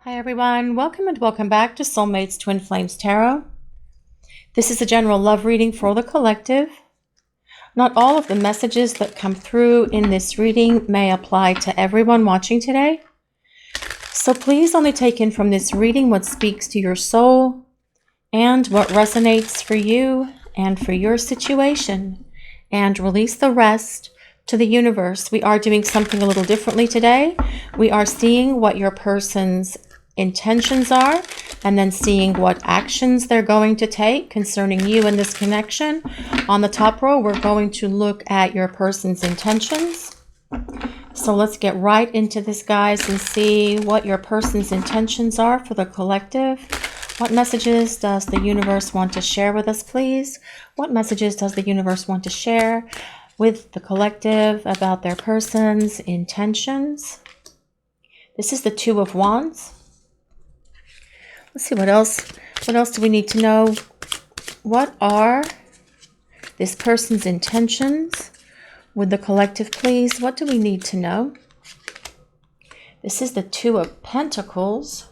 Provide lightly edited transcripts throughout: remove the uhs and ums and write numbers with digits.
Hi everyone, welcome and welcome back to Soulmates Twin Flames Tarot. This is a general love reading for the collective. Not all of the messages that come through in this reading may apply to everyone watching today. So please only take in from this reading what speaks to your soul and what resonates for you and for your situation, and release the rest to the universe. We are doing something a little differently today. We are seeing what your person's intentions are and then seeing what actions they're going to take concerning you and this connection. On the top row, we're going to look at your person's intentions. So let's get right into this, guys, and see what your person's intentions are for the collective. What messages does the universe want to share with us, please? What messages does the universe want to share with the collective about their person's intentions? This is the Two of Wands. Let's see what else. What else do we need to know? What are this person's intentions with the collective, please? What do we need to know? This is the Two of Pentacles.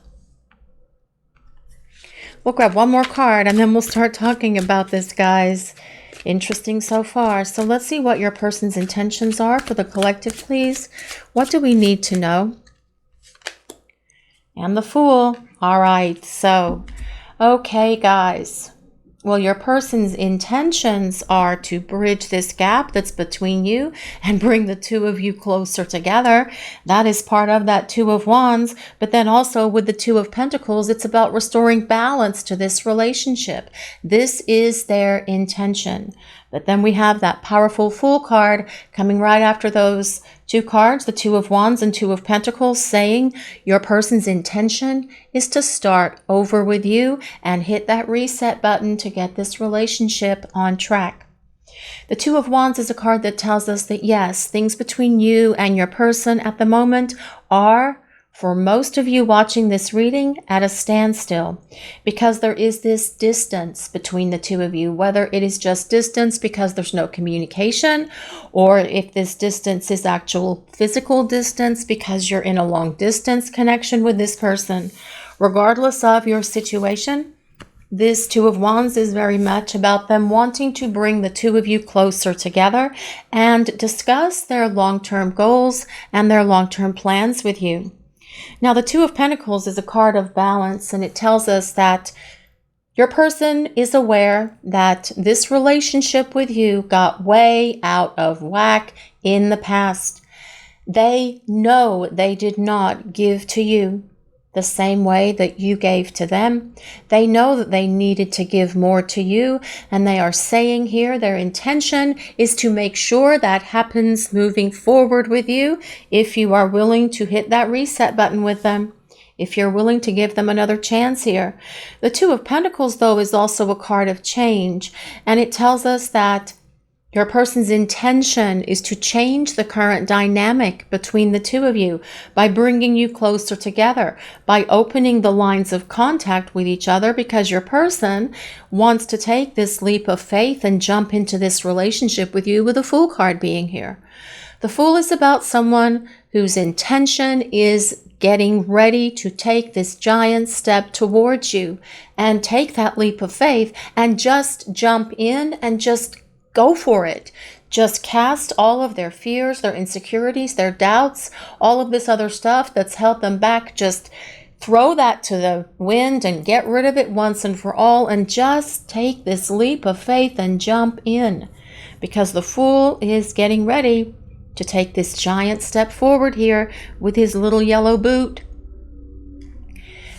We'll grab one more card and then we'll start talking about this, guys. Interesting so far. So let's see what your person's intentions are for the collective, please. What do we need to know? And the Fool. All right. So, okay, guys. Well, your person's intentions are to bridge this gap that's between you and bring the two of you closer together. That is part of that Two of Wands. But then also with the Two of Pentacles, it's about restoring balance to this relationship. This is their intention. But then we have that powerful Fool card coming right after those two cards, the Two of Wands and Two of Pentacles, saying your person's intention is to start over with you and hit that reset button to get this relationship on track. The Two of Wands is a card that tells us that, yes, things between you and your person at the moment are, for most of you watching this reading, at a standstill, because there is this distance between the two of you, whether it is just distance because there's no communication, or if this distance is actual physical distance because you're in a long distance connection with this person. Regardless of your situation, this Two of Wands is very much about them wanting to bring the two of you closer together and discuss their long-term goals and their long-term plans with you. Now, the Two of Pentacles is a card of balance, and it tells us that your person is aware that this relationship with you got way out of whack in the past. They know they did not give to you the same way that you gave to them. They know that they needed to give more to you, and they are saying here their intention is to make sure that happens moving forward with you if you are willing to hit that reset button with them, if you're willing to give them another chance here. The Two of Pentacles, though, is also a card of change, and it tells us that your person's intention is to change the current dynamic between the two of you by bringing you closer together, by opening the lines of contact with each other, because your person wants to take this leap of faith and jump into this relationship with you, with the Fool card being here. The Fool is about someone whose intention is getting ready to take this giant step towards you and take that leap of faith and just jump in and just go for it. Just cast all of their fears, their insecurities, their doubts, all of this other stuff that's held them back. Just throw that to the wind and get rid of it once and for all, and just take this leap of faith and jump in, because the Fool is getting ready to take this giant step forward here with his little yellow boot.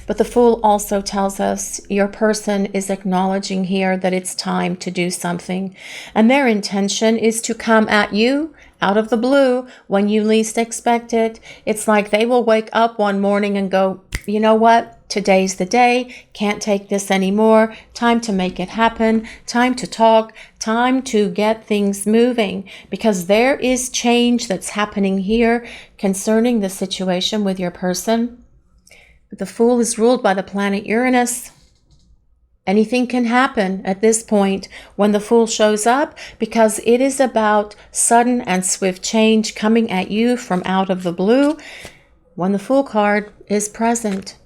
But the Fool also tells us your person is acknowledging here that it's time to do something. And their intention is to come at you out of the blue when you least expect it. It's like they will wake up one morning and go, you know what? Today's the day. Can't take this anymore. Time to make it happen. Time to talk. Time to get things moving. Because there is change that's happening here concerning the situation with your person. But the Fool is ruled by the planet Uranus. Anything can happen at this point when the Fool shows up, because it is about sudden and swift change coming at you from out of the blue when the Fool card is present.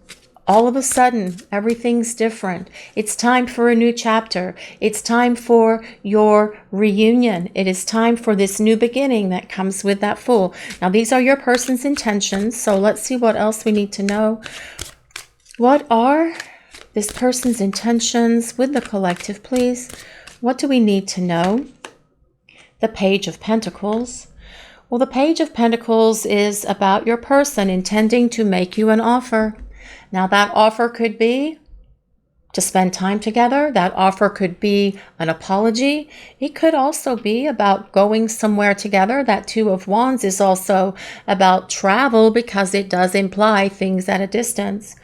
all of a sudden, everything's different. It's time for a new chapter. It's time for your reunion. It is time for this new beginning that comes with that Fool. Now, these are your person's intentions. So let's see what else we need to know. What are this person's intentions with the collective, please? What do we need to know? The Page of Pentacles. Well, the Page of Pentacles is about your person intending to make you an offer. Now, that offer could be to spend time together. That offer could be an apology. It could also be about going somewhere together. That Two of Wands is also about travel because it does imply things at a distance.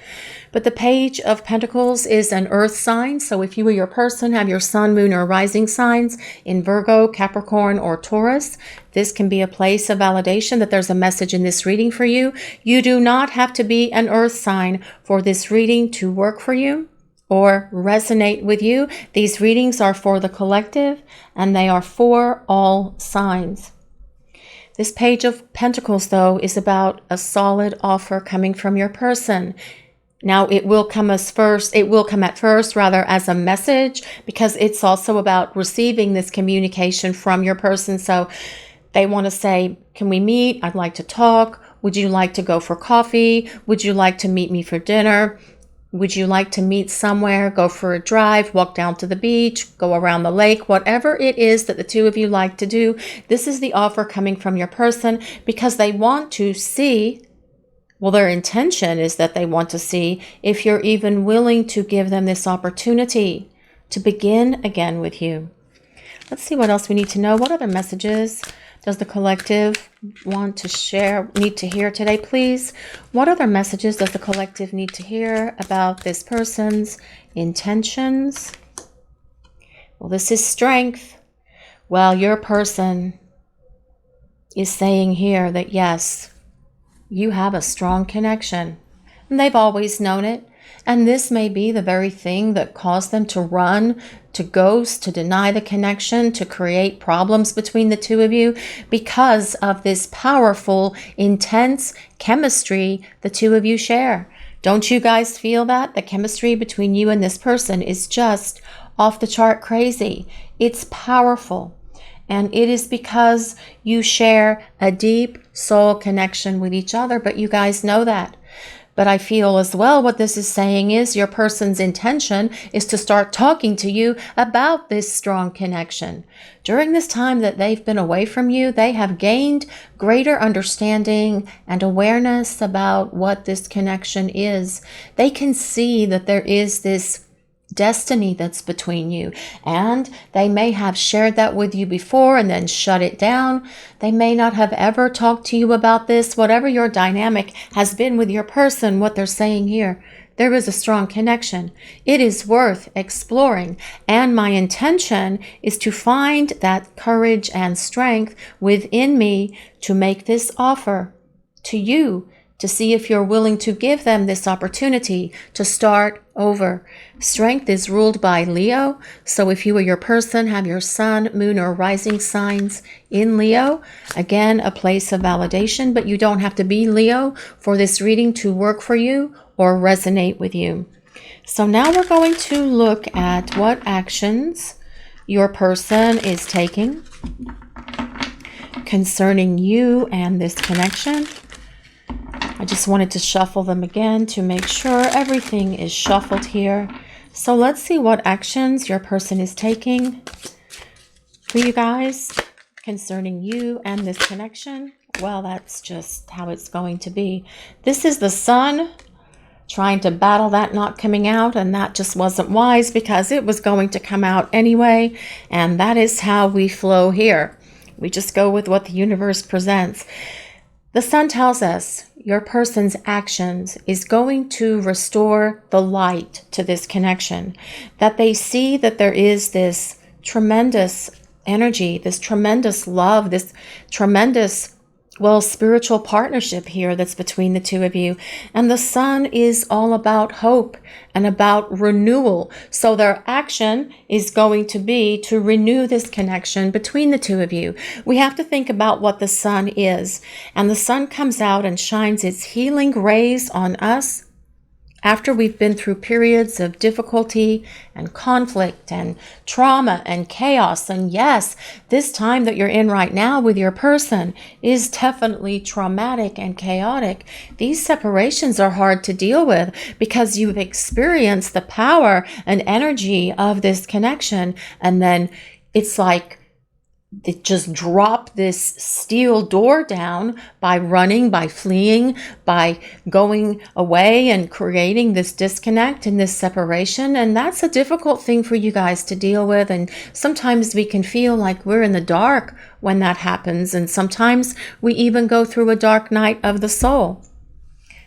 But the Page of Pentacles is an earth sign. So if you or your person have your sun, moon, or rising signs in Virgo, Capricorn, or Taurus, this can be a place of validation that there's a message in this reading for you. You do not have to be an earth sign for this reading to work for you or resonate with you. These readings are for the collective and they are for all signs. This Page of Pentacles, though, is about a solid offer coming from your person. Now, it will come at first as a message, because it's also about receiving this communication from your person. So they want to say, can we meet? I'd like to talk. Would you like to go for coffee? Would you like to meet me for dinner? Would you like to meet somewhere, go for a drive, walk down to the beach, go around the lake, whatever it is that the two of you like to do? This is the offer coming from your person because they want to see. Well, their intention is that they want to see if you're even willing to give them this opportunity to begin again with you. Let's see what else we need to know. What other messages does the collective want to share, need to hear today, please? What other messages does the collective need to hear about this person's intentions? Well, this is strength. Well, your person is saying here that yes, you have a strong connection. And they've always known it. And this may be the very thing that caused them to run, to ghost, to deny the connection, to create problems between the two of you because of this powerful, intense chemistry the two of you share. Don't you guys feel that? The chemistry between you and this person is just off the chart crazy. It's powerful. And it is because you share a deep soul connection with each other, but you guys know that. But I feel as well what this is saying is your person's intention is to start talking to you about this strong connection. During this time that they've been away from you, they have gained greater understanding and awareness about what this connection is. They can see that there is this destiny that's between you, and they may have shared that with you before and then shut it down. They may not have ever talked to you about this. Whatever your dynamic has been with your person, what they're saying here, there is a strong connection. It is worth exploring, and my intention is to find that courage and strength within me to make this offer to you, to see if you're willing to give them this opportunity to start over. Strength is ruled by Leo. So if you or your person have your sun, moon, or rising signs in Leo, again, a place of validation, but you don't have to be Leo for this reading to work for you or resonate with you. So now we're going to look at what actions your person is taking concerning you and this connection. I just wanted to shuffle them again to make sure everything is shuffled here. So let's see what actions your person is taking for you guys concerning you and this connection. Well, that's just how it's going to be. This is the Sun trying to battle that not coming out, and that just wasn't wise because it was going to come out anyway. And that is how we flow here. We just go with what the universe presents. The Sun tells us your person's actions is going to restore the light to this connection, that they see that there is this tremendous energy, this tremendous love, this tremendous, well, spiritual partnership here that's between the two of you. And the Sun is all about hope and about renewal. So their action is going to be to renew this connection between the two of you. We have to think about what the Sun is. And the Sun comes out and shines its healing rays on us After we've been through periods of difficulty and conflict and trauma and chaos, and yes, this time that you're in right now with your person is definitely traumatic and chaotic. These separations are hard to deal with because you've experienced the power and energy of this connection, and then it's like it just dropped this steel door down by running, by fleeing, by going away and creating this disconnect and this separation. And that's a difficult thing for you guys to deal with. And sometimes we can feel like we're in the dark when that happens. And sometimes we even go through a dark night of the soul.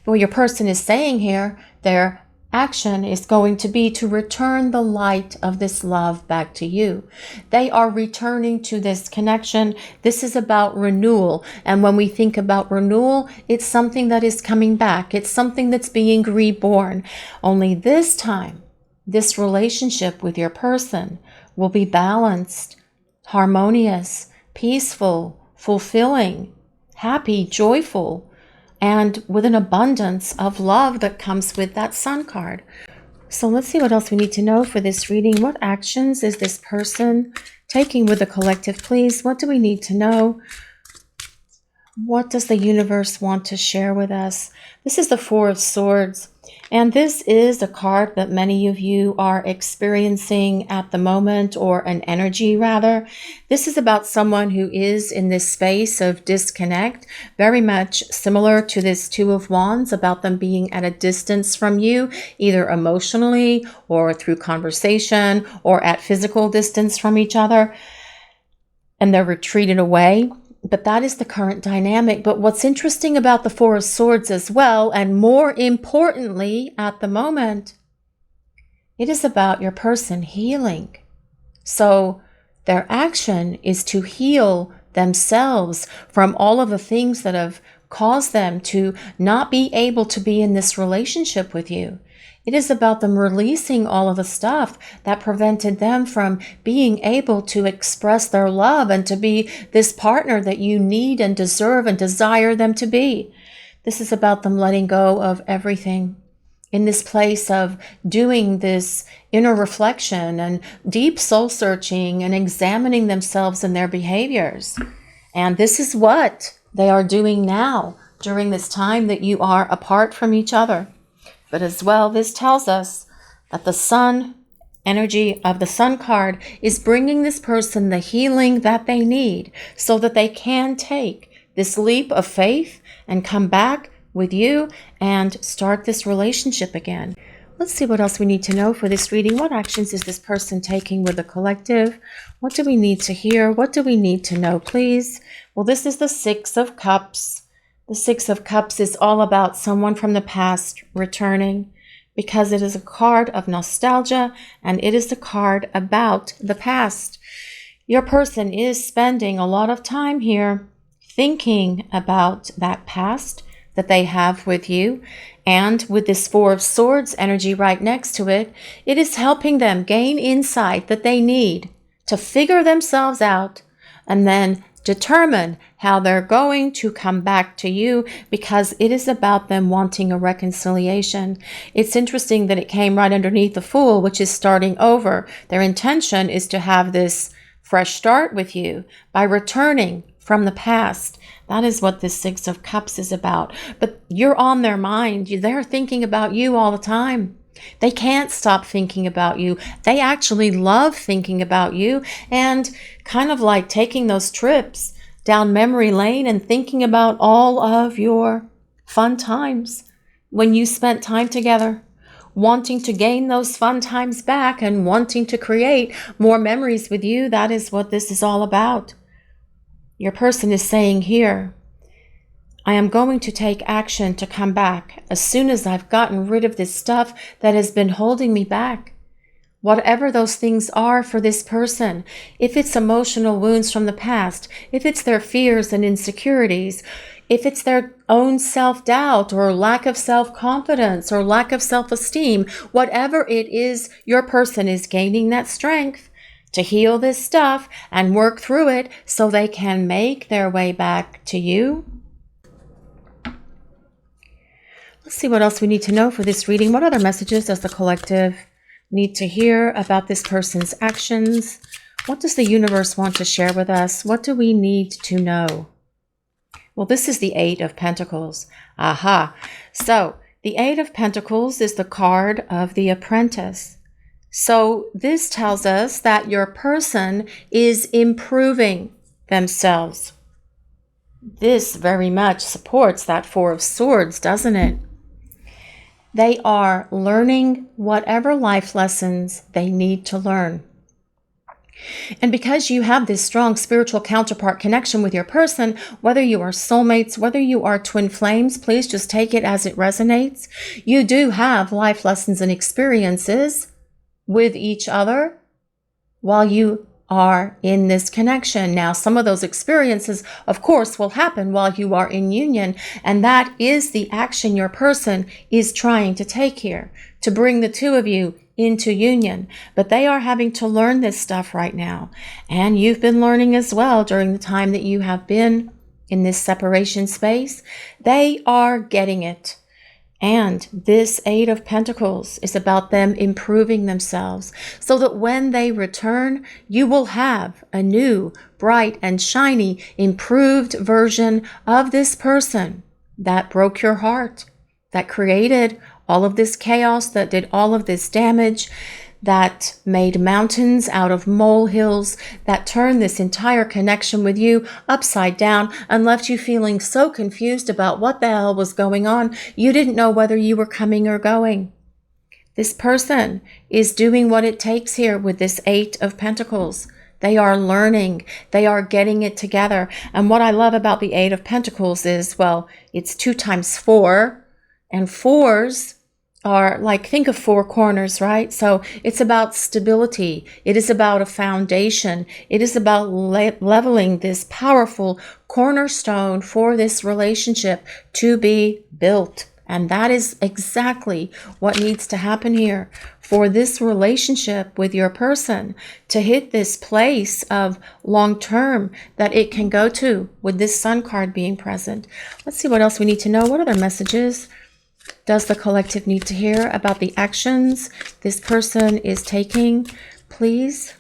What your person is saying here, their action is going to be to return the light of this love back to you. They are returning to this connection. This is about renewal. And when we think about renewal, it's something that is coming back. It's something that's being reborn. Only this time, this relationship with your person will be balanced, harmonious, peaceful, fulfilling, happy, joyful, and with an abundance of love that comes with that Sun card. So let's see what else we need to know for this reading. What actions is this person taking with the collective, please? What do we need to know? What does the universe want to share with us? This is the Four of Swords. And this is a card that many of you are experiencing at the moment, or an energy rather. This is about someone who is in this space of disconnect, very much similar to this Two of Wands, about them being at a distance from you, either emotionally or through conversation or at physical distance from each other. And they're retreated away. But that is the current dynamic. But what's interesting about the Four of Swords as well, and more importantly at the moment, it is about your person healing. So their action is to heal themselves from all of the things that have caused them to not be able to be in this relationship with you. It is about them releasing all of the stuff that prevented them from being able to express their love and to be this partner that you need and deserve and desire them to be. This is about them letting go of everything in this place of doing this inner reflection and deep soul searching and examining themselves and their behaviors. And this is what they are doing now during this time that you are apart from each other. But as well, this tells us that the Sun energy of the Sun card is bringing this person the healing that they need so that they can take this leap of faith and come back with you and start this relationship again. Let's see what else we need to know for this reading. What actions is this person taking with the collective? What do we need to hear? What do we need to know, please? Well, this is the Six of Cups. The Six of Cups is all about someone from the past returning, because it is a card of nostalgia and it is a card about the past. Your person is spending a lot of time here thinking about that past that they have with you. And with this Four of Swords energy right next to it, it is helping them gain insight that they need to figure themselves out and then determine how they're going to come back to you, because it is about them wanting a reconciliation. It's interesting that it came right underneath the Fool, which is starting over. Their intention is to have this fresh start with you by returning from the past. That is what this Six of Cups is about. But you're on their mind. They're thinking about you all the time. They can't stop thinking about you. They actually love thinking about you, and kind of like taking those trips down memory lane and thinking about all of your fun times when you spent time together, wanting to gain those fun times back and wanting to create more memories with you. That is what this is all about. Your person is saying here, I am going to take action to come back as soon as I've gotten rid of this stuff that has been holding me back. Whatever those things are for this person, if it's emotional wounds from the past, if it's their fears and insecurities, if it's their own self-doubt or lack of self-confidence or lack of self-esteem, whatever it is, your person is gaining that strength to heal this stuff and work through it so they can make their way back to you. Let's see what else we need to know for this reading. What other messages does the collective need to hear about this person's actions? What does the universe want to share with us? What do we need to know? Well, this is the Eight of Pentacles. Aha. So the Eight of Pentacles is the card of the Apprentice. So this tells us that your person is improving themselves. This very much supports that Four of Swords, doesn't it? They are learning whatever life lessons they need to learn. And because you have this strong spiritual counterpart connection with your person, whether you are soulmates, whether you are twin flames, please just take it as it resonates. You do have life lessons and experiences with each other while you are in this connection. Now, some of those experiences, of course, will happen while you are in union, and that is the action your person is trying to take here, to bring the two of you into union. But they are having to learn this stuff right now, and you've been learning as well during the time that you have been in this separation space. They are getting it. And this Eight of Pentacles is about them improving themselves so that when they return, you will have a new, bright, and shiny, improved version of this person that broke your heart, that created all of this chaos, that did all of this damage, that made mountains out of molehills, that turned this entire connection with you upside down and left you feeling so confused about what the hell was going on. You didn't know whether you were coming or going. This person is doing what it takes here with this Eight of Pentacles. They are learning. They are getting it together. And what I love about the Eight of Pentacles is, well, it's 2 times 4, and fours are like, think of 4 corners, right? So it's about stability. It is about a foundation. It is about leveling this powerful cornerstone for this relationship to be built. And that is exactly what needs to happen here for this relationship with your person to hit this place of long-term that it can go to with this Sun card being present. Let's see what else we need to know. What other messages does the collective need to hear about the actions this person is taking, please?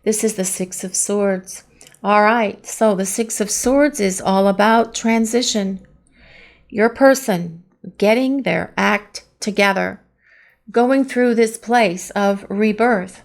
This is the Six of Swords. All right, so the Six of Swords is all about transition. Your person getting their act together, going through this place of rebirth,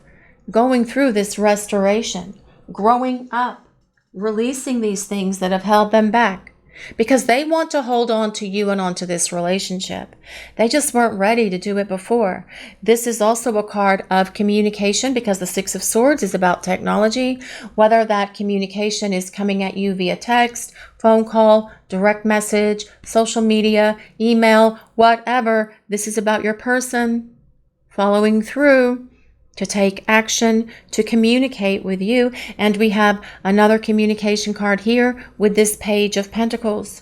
going through this restoration, growing up, releasing these things that have held them back. Because they want to hold on to you and onto this relationship. They just weren't ready to do it before. This is also a card of communication because the Six of Swords is about technology, whether that communication is coming at you via text, phone call, direct message, social media, email, whatever. This is about your person following through to take action, to communicate with you. And we have another communication card here with this Page of Pentacles.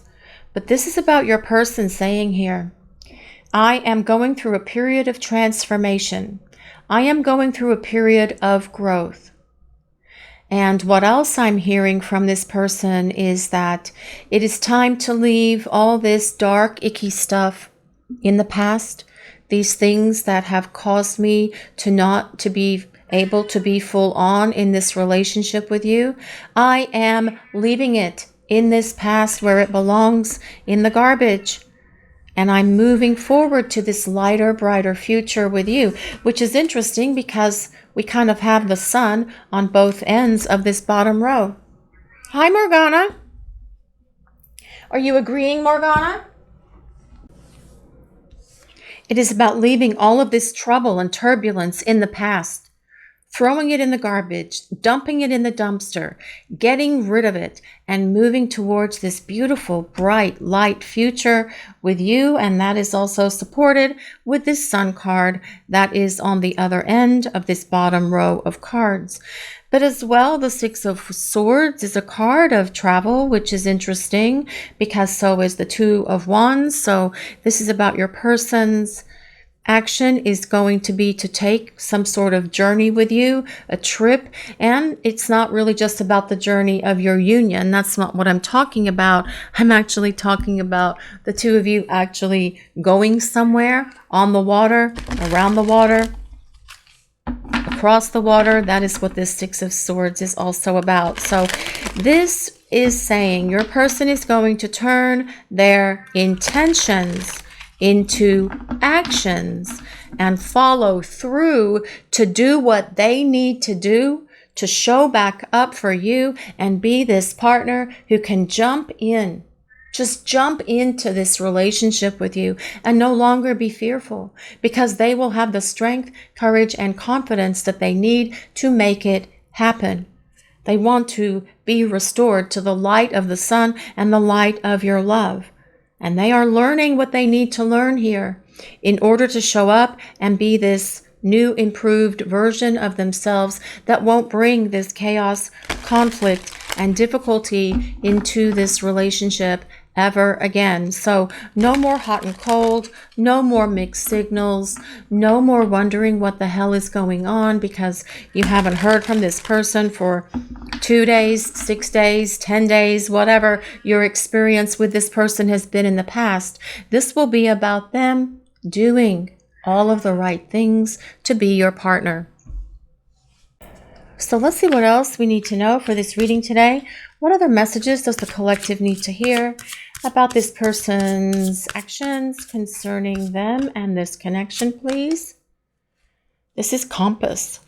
But this is about your person saying here, I am going through a period of transformation. I am going through a period of growth. And what else I'm hearing from this person is that it is time to leave all this dark, icky stuff in the past. These things that have caused me to not to be able to be full on in this relationship with you. I am leaving it in this past where it belongs, in the garbage. And I'm moving forward to this lighter, brighter future with you, which is interesting because we kind of have the sun on both ends of this bottom row. Hi, Morgana. Are you agreeing, Morgana? It is about leaving all of this trouble and turbulence in the past, throwing it in the garbage, dumping it in the dumpster, getting rid of it, and moving towards this beautiful, bright, light future with you. And that is also supported with this Sun card that is on the other end of this bottom row of cards. But as well, the Six of Swords is a card of travel, which is interesting because so is the Two of Wands. So this is about your person's action is going to be to take some sort of journey with you, a trip. And it's not really just about the journey of your union. That's not what I'm talking about. I'm actually talking about the two of you actually going somewhere on the water, around the water, across the water. That is what this Six of Swords is also about. So this is saying your person is going to turn their intentions into actions and follow through to do what they need to do to show back up for you and be this partner who can jump in. Just jump into this relationship with you and no longer be fearful, because they will have the strength, courage, and confidence that they need to make it happen. They want to be restored to the light of the sun and the light of your love. And they are learning what they need to learn here in order to show up and be this new, improved version of themselves that won't bring this chaos, conflict, and difficulty into this relationship ever again. So no more hot and cold, no more mixed signals, no more wondering what the hell is going on because you haven't heard from this person for 2 days, 6 days, 10 days, whatever your experience with this person has been in the past. This will be about them doing all of the right things to be your partner. So let's see what else we need to know for this reading today. What other messages does the collective need to hear about this person's actions concerning them and this connection, please? This is Compass.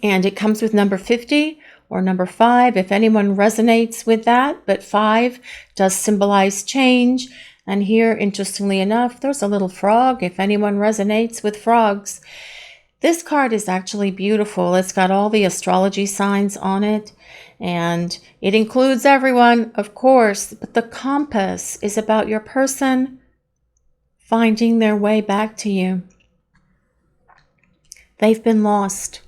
And it comes with number 50 or number 5, if anyone resonates with that. But 5 does symbolize change. And here, interestingly enough, there's a little frog, if anyone resonates with frogs. This card is actually beautiful. It's got all the astrology signs on it. And it includes everyone, of course. But the compass is about your person finding their way back to you. They've been lost.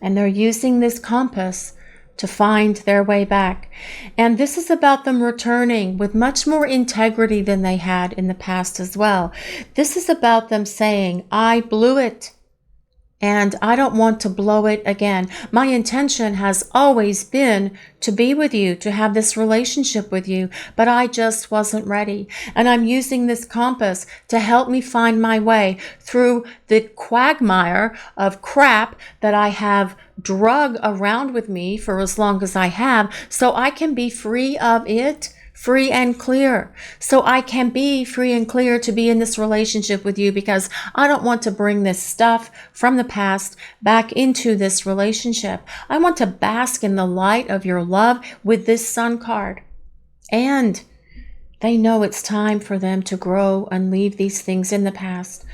And they're using this compass to find their way back. And this is about them returning with much more integrity than they had in the past as well. This is about them saying, I blew it. And I don't want to blow it again. My intention has always been to be with you, to have this relationship with you, but I just wasn't ready. And I'm using this compass to help me find my way through the quagmire of crap that I have drug around with me for as long as I have, so I can be free of it. Free and clear. So I can be free and clear to be in this relationship with you because I don't want to bring this stuff from the past back into this relationship. I want to bask in the light of your love with this Sun card. And they know it's time for them to grow and leave these things in the past.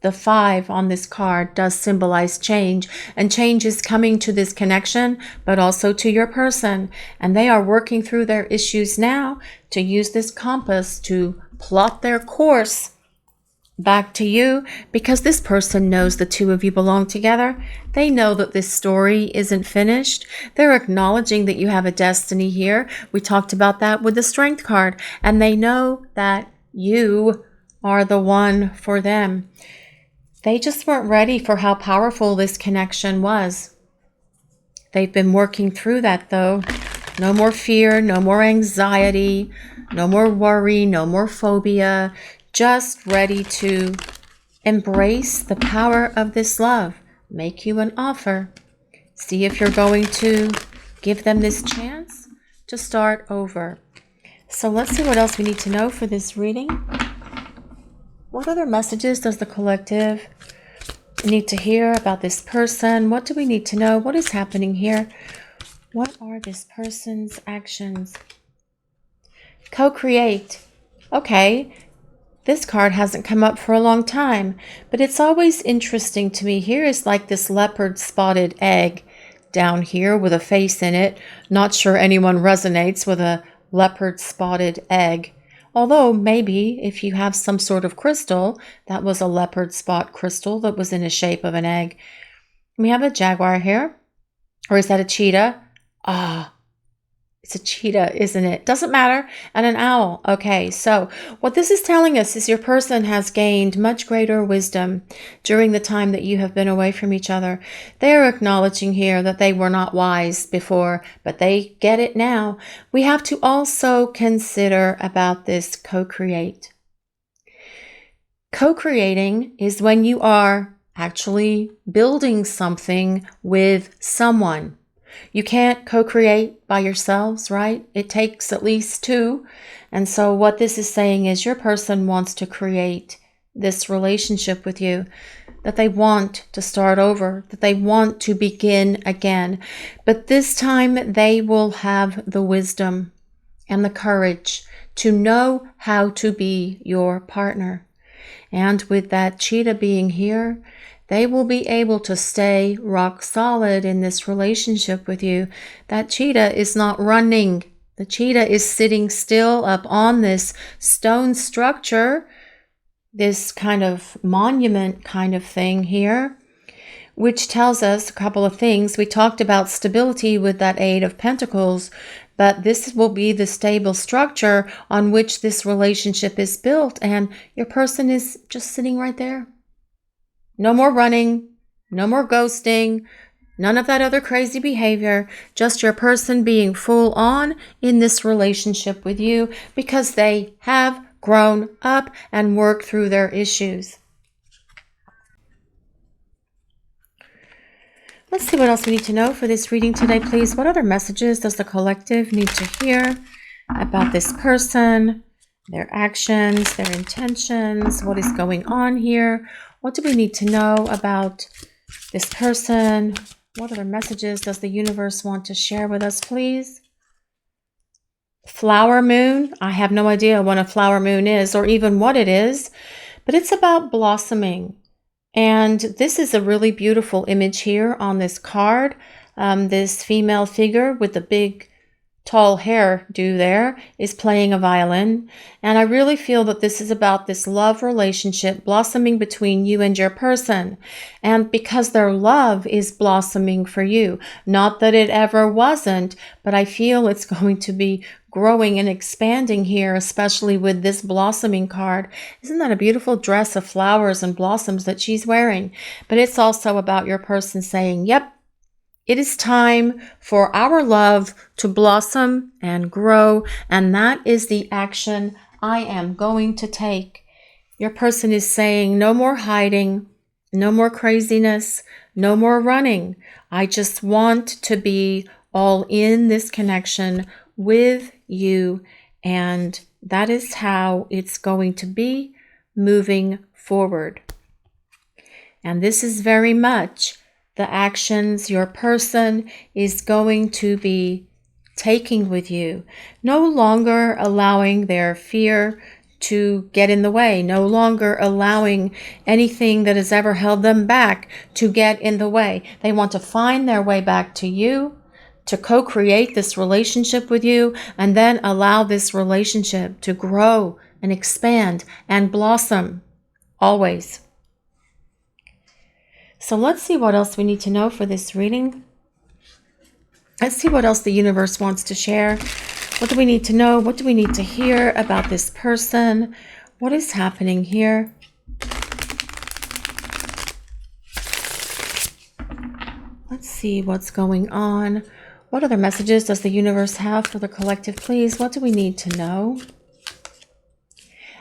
The 5 on this card does symbolize change, and change is coming to this connection, but also to your person. And they are working through their issues now to use this compass to plot their course back to you, because this person knows the two of you belong together. They know that this story isn't finished. They're acknowledging that you have a destiny here. We talked about that with the Strength card, and they know that you are the one for them. They just weren't ready for how powerful this connection was. They've been working through that though. No more fear, no more anxiety, no more worry, no more phobia. Just ready to embrace the power of this love. Make you an offer. See if you're going to give them this chance to start over. So let's see what else we need to know for this reading. What other messages does the collective need to hear about this person? What do we need to know? What is happening here? What are this person's actions? Co-create. Okay, this card hasn't come up for a long time, but it's always interesting to me. Here is like this leopard spotted egg down here with a face in it. Not sure anyone resonates with a leopard spotted egg. Although maybe if you have some sort of crystal, that was a leopard spot crystal that was in the shape of an egg. We have a jaguar here. Or is that a cheetah? It's a cheetah, isn't it? Doesn't matter. And an owl. Okay, so what this is telling us is your person has gained much greater wisdom during the time that you have been away from each other. They are acknowledging here that they were not wise before, but they get it now. We have to also consider about this co-create. Co-creating is when you are actually building something with someone. You can't co-create by yourselves, right? It takes at least two. And so what this is saying is your person wants to create this relationship with you, that they want to start over, that they want to begin again. But this time they will have the wisdom and the courage to know how to be your partner. And with that cheetah being here, they will be able to stay rock solid in this relationship with you. That cheetah is not running. The cheetah is sitting still up on this stone structure, this kind of monument kind of thing here, which tells us a couple of things. We talked about stability with that Eight of Pentacles, but this will be the stable structure on which this relationship is built, and your person is just sitting right there. No more running, no more ghosting, none of that other crazy behavior, just your person being full on in this relationship with you because they have grown up and worked through their issues. Let's see what else we need to know for this reading today, please. What other messages does the collective need to hear about this person, their actions, their intentions, what is going on here? What do we need to know about this person? What other messages does the universe want to share with us, please? Flower moon. I have no idea what a flower moon is or even what it is, but it's about blossoming. And this is a really beautiful image here on this card. This female figure with the big tall hairdo there is playing a violin. And I really feel that this is about this love relationship blossoming between you and your person. And because their love is blossoming for you, not that it ever wasn't, but I feel it's going to be growing and expanding here, especially with this blossoming card. Isn't that a beautiful dress of flowers and blossoms that she's wearing? But it's also about your person saying, yep, it is time for our love to blossom and grow, and that is the action I am going to take. Your person is saying no more hiding, no more craziness, no more running. I just want to be all in this connection with you, and that is how it's going to be moving forward. And this is very much the actions your person is going to be taking with you. No longer allowing their fear to get in the way. No longer allowing anything that has ever held them back to get in the way. They want to find their way back to you, to co-create this relationship with you, and then allow this relationship to grow and expand and blossom always. So let's see what else we need to know for this reading. Let's see what else the universe wants to share. What do we need to know? What do we need to hear about this person? What is happening here? Let's see what's going on. What other messages does the universe have for the collective, please? What do we need to know?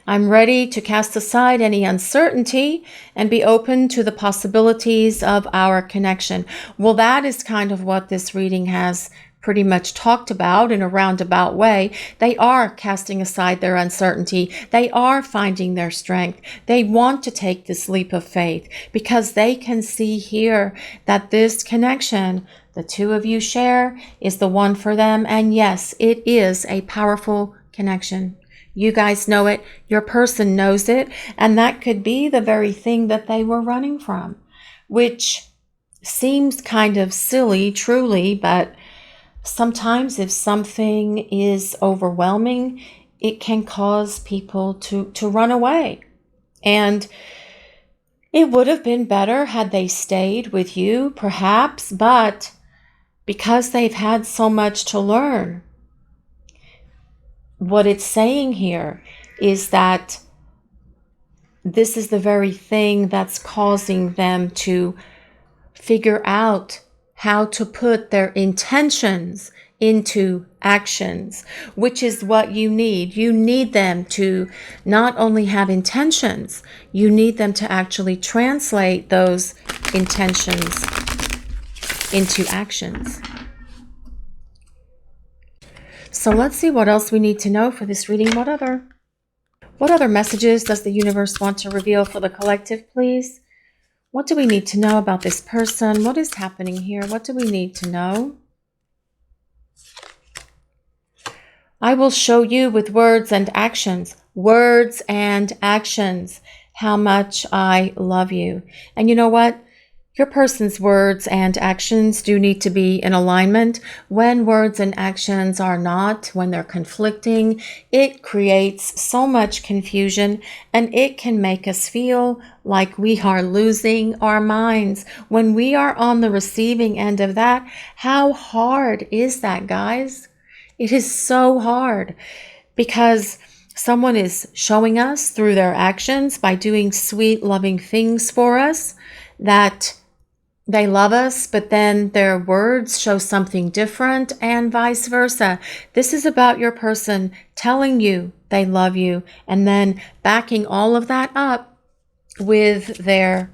I'm ready to cast aside any uncertainty and be open to the possibilities of our connection. Well, that is kind of what this reading has pretty much talked about in a roundabout way. They are casting aside their uncertainty. They are finding their strength. They want to take this leap of faith because they can see here that this connection the two of you share is the one for them. And yes, it is a powerful connection. You guys know it. Your person knows it. And that could be the very thing that they were running from, which seems kind of silly, truly, but sometimes if something is overwhelming, it can cause people to run away. And it would have been better had they stayed with you, perhaps, but because they've had so much to learn, what it's saying here is that this is the very thing that's causing them to figure out how to put their intentions into actions, which is what you need. You need them to not only have intentions, you need them to actually translate those intentions into actions. So let's see what else we need to know for this reading. What other messages does the universe want to reveal for the collective, please? What do we need to know about this person? What is happening here? What do we need to know? I will show you with words and actions, how much I love you. And you know what? Your person's words and actions do need to be in alignment. When words and actions are not, when they're conflicting, it creates so much confusion, and it can make us feel like we are losing our minds. When we are on the receiving end of that, how hard is that, guys? It is so hard, because someone is showing us through their actions by doing sweet, loving things for us that they love us, but then their words show something different, and vice versa. This is about your person telling you they love you and then backing all of that up with their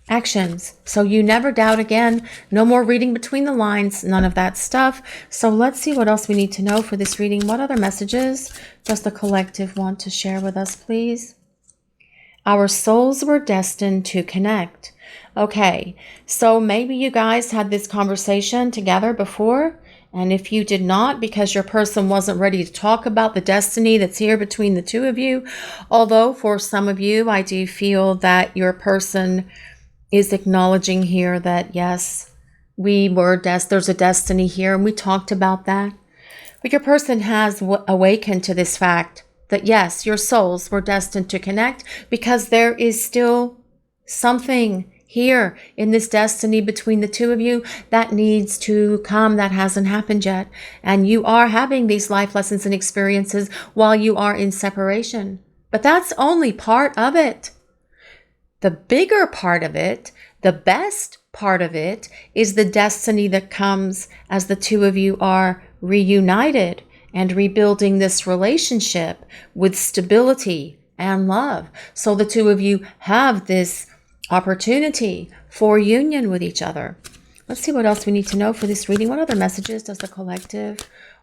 actions. So you never doubt again. No more reading between the lines, none of that stuff. So let's see what else we need to know for this reading. What other messages does the collective want to share with us, please? Our souls were destined to connect. Okay, so maybe you guys had this conversation together before, and if you did not, because your person wasn't ready to talk about the destiny that's here between the two of you, although for some of you, I do feel that your person is acknowledging here that yes, there's a destiny here, and we talked about that. But your person has awakened to this fact that yes, your souls were destined to connect, because there is still something here in this destiny between the two of you that needs to come, that hasn't happened yet. And you are having these life lessons and experiences while you are in separation. But that's only part of it. The bigger part of it, the best part of it, is the destiny that comes as the two of you are reunited and rebuilding this relationship with stability and love. So the two of you have this opportunity for union with each other. Let's see what else we need to know for this reading. What other messages does the collective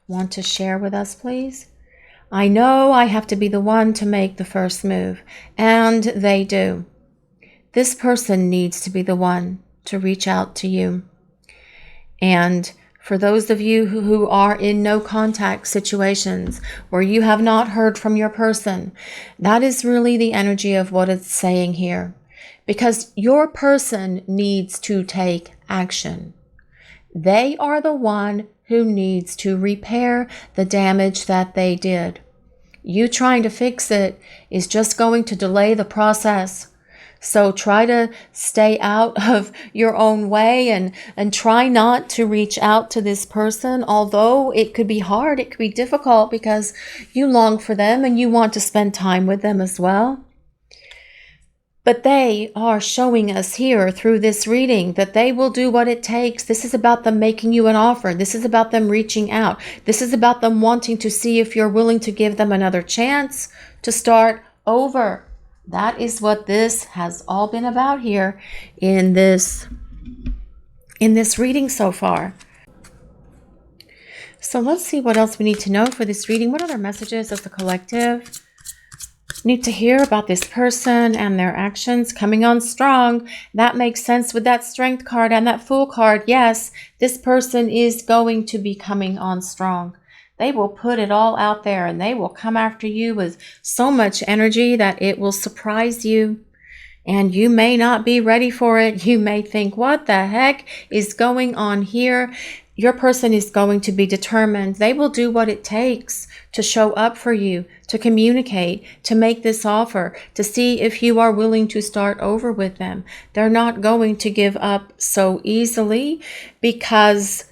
want to share with us, please? I know I have to be the one to make the first move, and they do. This person needs to be the one to reach out to you. And for those of you who are in no contact situations where you have not heard from your person, that is really the energy of what it's saying here. Because your person needs to take action. They are the one who needs to repair the damage that they did. You trying to fix it is just going to delay the process. So try to stay out of your own way and try not to reach out to this person, although it could be hard, it could be difficult, because you long for them and you want to spend time with them as well. But they are showing us here through this reading that they will do what it takes. This is about them making you an offer. This is about them reaching out. This is about them wanting to see if you're willing to give them another chance to start over. That is what this has all been about here in this reading so far. So let's see what else we need to know for this reading. What other messages does the collective need to hear about this person and their actions coming on strong? That makes sense with that Strength card and that Fool card. Yes, this person is going to be coming on strong. They will put it all out there, and they will come after you with so much energy that it will surprise you. And you may not be ready for it. You may think, what the heck is going on here? Your person is going to be determined. They will do what it takes to show up for you, to communicate, to make this offer, to see if you are willing to start over with them. They're not going to give up so easily, because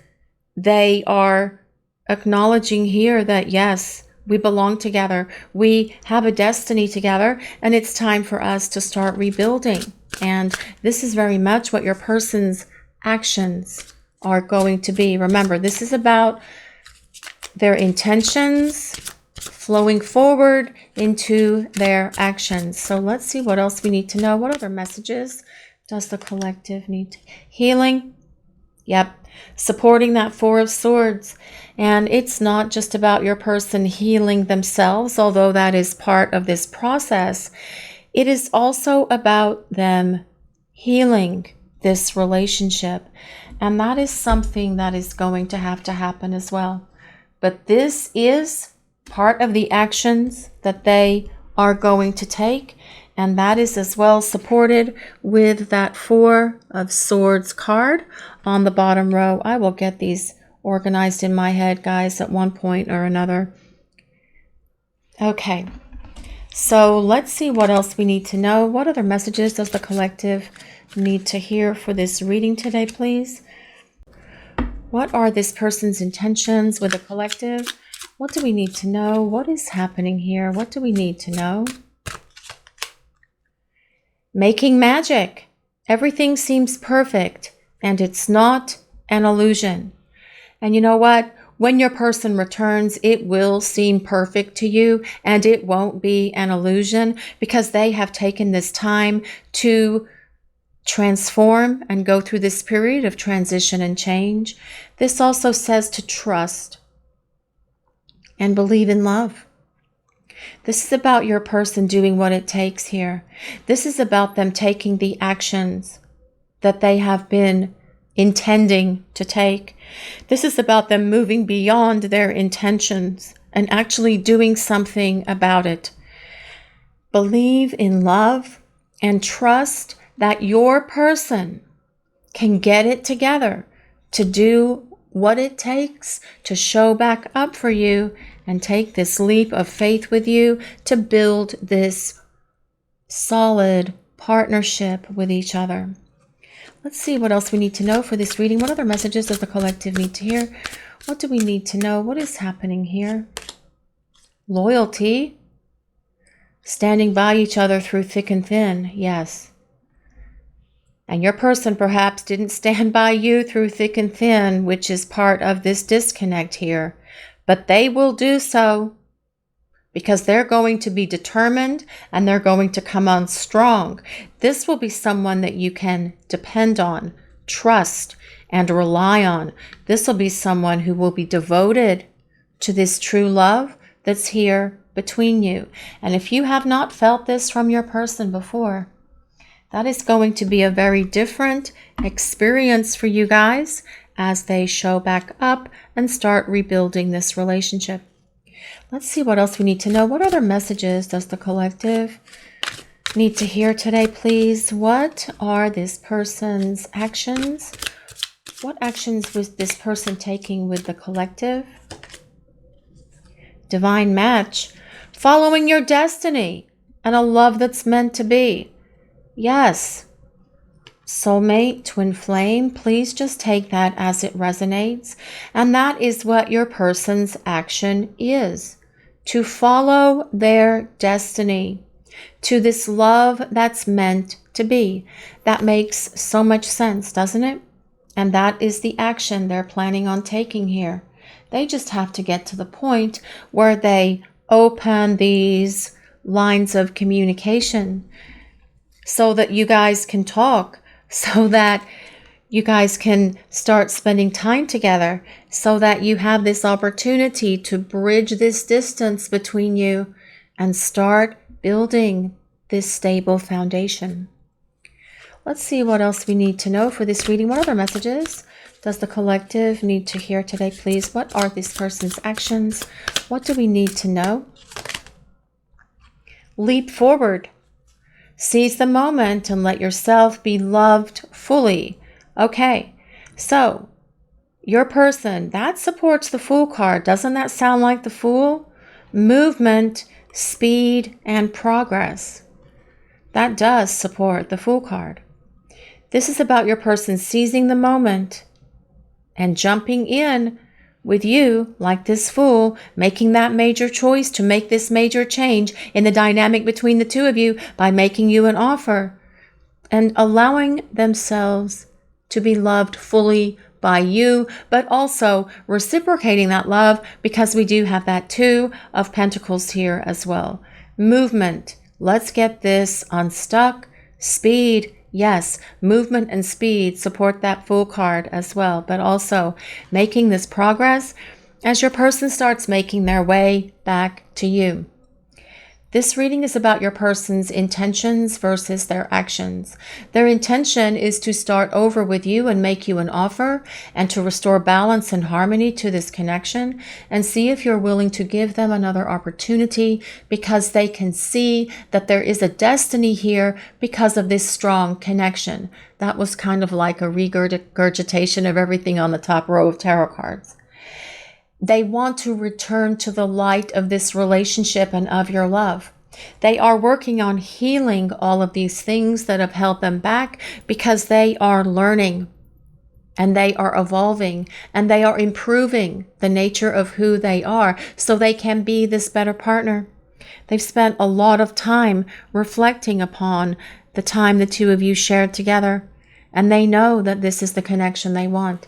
they are acknowledging here that yes, we belong together. We have a destiny together, and it's time for us to start rebuilding. And this is very much what your person's actions are going to be. Remember, this is about their intentions flowing forward into their actions. So let's see what else we need to know. What other messages does the collective need? Healing. Yep. Supporting that Four of Swords. And it's not just about your person healing themselves, although that is part of this process. It is also about them healing this relationship. And that is something that is going to happen as well. But this is part of the actions that they are going to take. And that is as well supported with that Four of Swords card on the bottom row. I will get these organized in my head, guys, at one point or another. Okay, so let's see what else we need to know. What other messages does the collective need to hear for this reading today, please? What are this person's intentions with the collective? What do we need to know? What is happening here? What do we need to know? Making magic. Everything seems perfect, and it's not an illusion. And you know what? When your person returns, it will seem perfect to you, and it won't be an illusion because they have taken this time to transform and go through this period of transition and change. This also says to trust and believe in love. This is about your person doing what it takes here. This is about them taking the actions that they have been intending to take. This is about them moving beyond their intentions and actually doing something about it. Believe in love and trust that your person can get it together to do what it takes to show back up for you and take this leap of faith with you to build this solid partnership with each other. Let's see what else we need to know for this reading. What other messages does the collective need to hear? What do we need to know? What is happening here? Loyalty. Standing by each other through thick and thin. Yes. And your person perhaps didn't stand by you through thick and thin, which is part of this disconnect here. But they will do so because they're going to be determined and they're going to come on strong. This will be someone that you can depend on, trust, and rely on. This will be someone who will be devoted to this true love that's here between you. And if you have not felt this from your person before, that is going to be a very different experience for you guys as they show back up and start rebuilding this relationship. Let's see what else we need to know. What other messages does the collective need to hear today, please? What are this person's actions? What actions was this person taking with the collective? Divine match. Following your destiny and a love that's meant to be. Yes. Soulmate, twin flame, please just take that as it resonates. And that is what your person's action is. To follow their destiny. To this love that's meant to be. That makes so much sense, doesn't it? And that is the action they're planning on taking here. They just have to get to the point where they open these lines of communication so that you guys can talk, so that you guys can start spending time together, so that you have this opportunity to bridge this distance between you and start building this stable foundation. Let's see what else we need to know for this reading. What other messages does the collective need to hear today, please? What are this person's actions? What do we need to know? Leap forward. Seize the moment and let yourself be loved fully. Okay, so your person, that supports the Fool card. Doesn't that sound like the Fool? Movement, speed, and progress. That does support the Fool card. This is about your person seizing the moment and jumping in with you, like this Fool, making that major choice to make this major change in the dynamic between the two of you by making you an offer and allowing themselves to be loved fully by you, but also reciprocating that love, because we do have that Two of Pentacles here as well. Movement. Let's get this unstuck. Speed. Yes, movement and speed support that Fool card as well, but also making this progress as your person starts making their way back to you. This reading is about your person's intentions versus their actions. Their intention is to start over with you and make you an offer and to restore balance and harmony to this connection, and see if you're willing to give them another opportunity, because they can see that there is a destiny here because of this strong connection. That was kind of like a regurgitation of everything on the top row of tarot cards. They want to return to the light of this relationship and of your love. They are working on healing all of these things that have held them back, because they are learning and they are evolving and they are improving the nature of who they are so they can be this better partner. They've spent a lot of time reflecting upon the time the two of you shared together, and they know that this is the connection they want.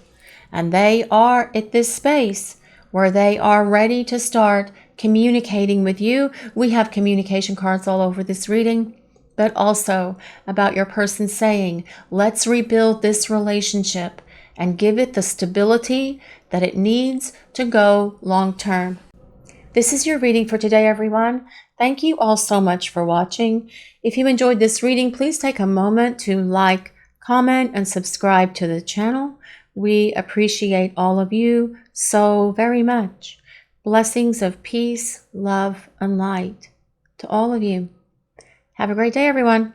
And they are at this space where they are ready to start communicating with you. We have communication cards all over this reading, but also about your person saying, let's rebuild this relationship and give it the stability that it needs to go long term. This is your reading for today, everyone. Thank you all so much for watching. If you enjoyed this reading, please take a moment to like, comment, and subscribe to the channel. We appreciate all of you so very much. Blessings of peace, love, and light to all of you. Have a great day, everyone.